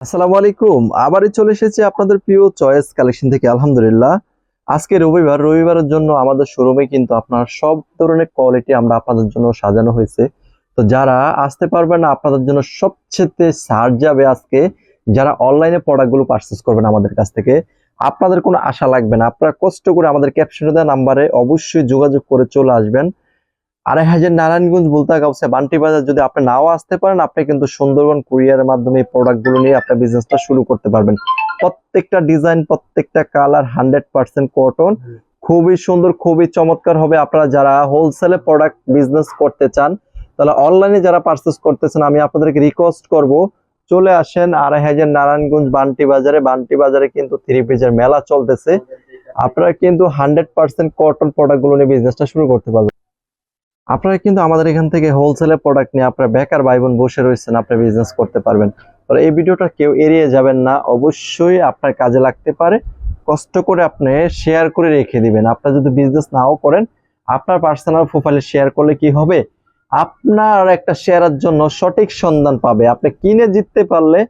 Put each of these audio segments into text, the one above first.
আসসালামু আলাইকুম। আবারই চলে এসেছি আপনাদের প্রিয় চয়েস কালেকশন থেকে। আলহামদুলিল্লাহ, আজকে রবিবারের জন্য আমাদের শোরুমে কিন্তু আপনার সব ধরনের কোয়ালিটি আমরা আপনাদের জন্য সাজানো হয়েছে। তো যারা আসতে পারবেন না, আপনাদের জন্য সবচেয়ে ছাড় যাবে আজকে। যারা অনলাইনে প্রোডাক্টগুলো পারচেস করবেন আমাদের কাছ থেকে, আপনাদের কোনো আশা লাগবে না। আপনারা কষ্ট করে আমাদের ক্যাপশনে দেওয়া নাম্বারে অবশ্যই যোগাযোগ করে চলে আসবেন। নারায়ণগঞ্জ বুলতাগাউসে বান্টি বাজার। যদি আপনি নাও আসতে পারেন, আপনি কিন্তু সুন্দরবন কুরিয়ারের মাধ্যমে এই প্রোডাক্টগুলো নিয়ে আপনার বিজনেসটা শুরু করতে পারবেন। প্রত্যেকটা ডিজাইন, প্রত্যেকটা কালার 100% কটন, খুবই সুন্দর, খুবই চমৎকার হবে। আপনারা যারা হোলসেলে প্রোডাক্ট বিজনেস করতে চান, তাহলে অনলাইনে যারা পারচেস করতেছেন, আমি আপনাদেরকে রিকোয়েস্ট করব চলে আসেন নারায়ণগঞ্জ বান্টি বাজারে কিন্তু থ্রি পিসের মেলা চলতেছে। আপনারা কিন্তু 100% কটন প্রোডাক্টগুলো নিয়ে বিজনেসটা শুরু করতে পারবেন। আপনারা কিন্তু আমাদের এখান থেকে হোলসেলে প্রোডাক্ট নিয়ে আপনার বেকার ভাই বোন বসে রয়েছেন, আপনি বিজনেস করতে পারবেন। তো এই ভিডিওটা কেউ এড়িয়ে যাবেন না, অবশ্যই আপনার কাজে লাগতে পারে। কষ্ট করে আপনি শেয়ার করে রেখে দিবেন। আপনার যদি বিজনেস নাও করেন, আপনার পার্সোনাল প্রোফাইলে শেয়ার করলে কি হবে, আপনার একটা শেয়ারের জন্য সঠিক সন্ধান পাবে। আপনি কিনে জিততে পারলে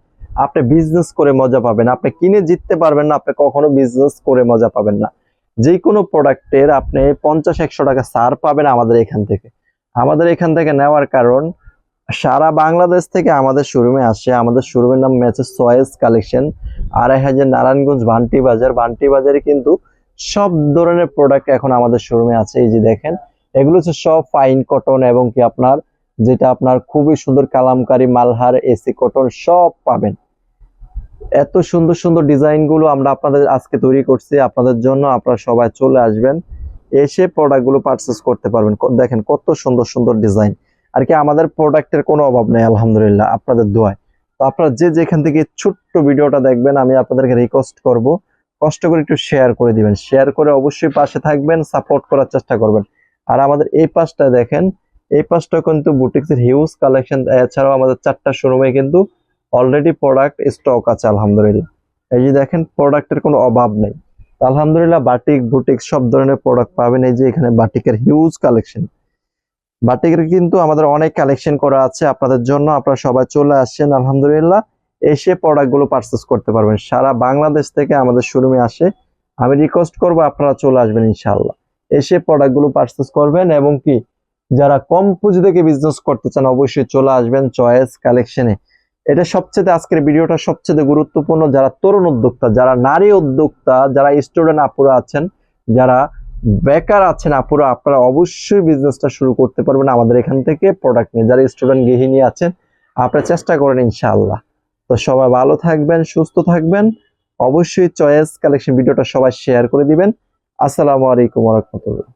আপনি বিজনেস করে মজা পাবেন, আপনি কিনে জিততে পারবেন না, আপনি কখনো বিজনেস করে মজা পাবেন না। যে কোনো প্রোডাক্টের আপনি 50-100 টাকা ছাড় পাবেন আমাদের এখান থেকে। আমাদের এখান থেকে নেওয়ার কারণ, সারা বাংলাদেশ থেকে আমাদের শোরুমে আসে। আমাদের শোরুমের নাম message choice collection, Narayanganj Bunty বাজারে কিন্তু সব ধরনের প্রোডাক্ট এখন আমাদের শোরুমে আছে। এই যে দেখেন, এগুলো হচ্ছে সব ফাইন কটন এবং কি আপনার যেটা আপনার খুবই সুন্দর কালামকারী মালহার এসি কটন সব পাবেন। এত সুন্দর সুন্দর ডিজাইন গুলো আমরা আপনাদের আজকে তৈরি করছি আপনাদের জন্য। আপনারা সবাই চলে আসবেন, এসে প্রোডাক্ট গুলো পারচেস করতে পারবেন। দেখেন কত সুন্দর সুন্দর ডিজাইন। আর কি আমাদের প্রোডাক্টের কোনো অভাব নেই আলহামদুলিল্লাহ, আপনাদের দোয়ায়। তো আপনারা যে যেখান থেকে ছোট্ট ভিডিওটা দেখবেন, আমি আপনাদেরকে রিকোয়েস্ট করব কষ্ট করে একটু শেয়ার করে দিবেন। শেয়ার করে অবশ্যই পাশে থাকবেন, সাপোর্ট করার চেষ্টা করবেন। আর আমাদের এই পাশটা দেখেন, এই পাশটা কিন্তু বুটিক্সের হিউজ কালেকশন। এছাড়াও আমাদের 4টা শোরুমে কিন্তু অলরেডি প্রোডাক্ট স্টক আছে আলহামদুলিল্লাহ। এই যে দেখেন, প্রোডাক্টের কোনো অভাব নেই আলহামদুলিল্লাহ। বাটিক বুটিক সব ধরনের প্রোডাক্ট পাবেন। এই যে এখানে বাটিকের হিউজ কালেকশন, বাটিকের কিন্তু আমাদের অনেক কালেকশন করা আছে আপনাদের জন্য। আপনারা সবাই চলে আসছেন আলহামদুলিল্লাহ, এসে প্রোডাক্ট গুলো পারচেস করতে পারবেন। সারা বাংলাদেশ থেকে আমাদের শোরুমে আসে। আমি রিকোয়েস্ট করবো আপনারা চলে আসবেন ইনশাআল্লাহ, এসে প্রোডাক্ট গুলো পারচেস করবেন। এবং কি যারা কম পুঁজি থেকে বিজনেস করতে চান, অবশ্যই চলে আসবেন চয়েস কালেকশনে। এটা সবচেয়ে, আজকের ভিডিওটা সবচেয়ে গুরুত্বপূর্ণ। যারা তরুণ উদ্যোক্তা, যারা নারী উদ্যোক্তা, যারা স্টুডেন্ট আপুরা আছেন, যারা বেকার আছেন আপুরা, আপনারা অবশ্যই বিজনেসটা শুরু করতে পারবেন আমাদের এখান থেকে প্রোডাক্ট নিয়ে। যারা স্টুডেন্ট গৃহিণী আছেন, আপনারা চেষ্টা করেন ইনশাআল্লাহ। তো সবাই ভালো থাকবেন, সুস্থ থাকবেন। অবশ্যই চয়েস কালেকশন ভিডিওটা সবাই শেয়ার করে দিবেন। আসসালামু আলাইকুম ওয়া রাহমাতুল্লাহ।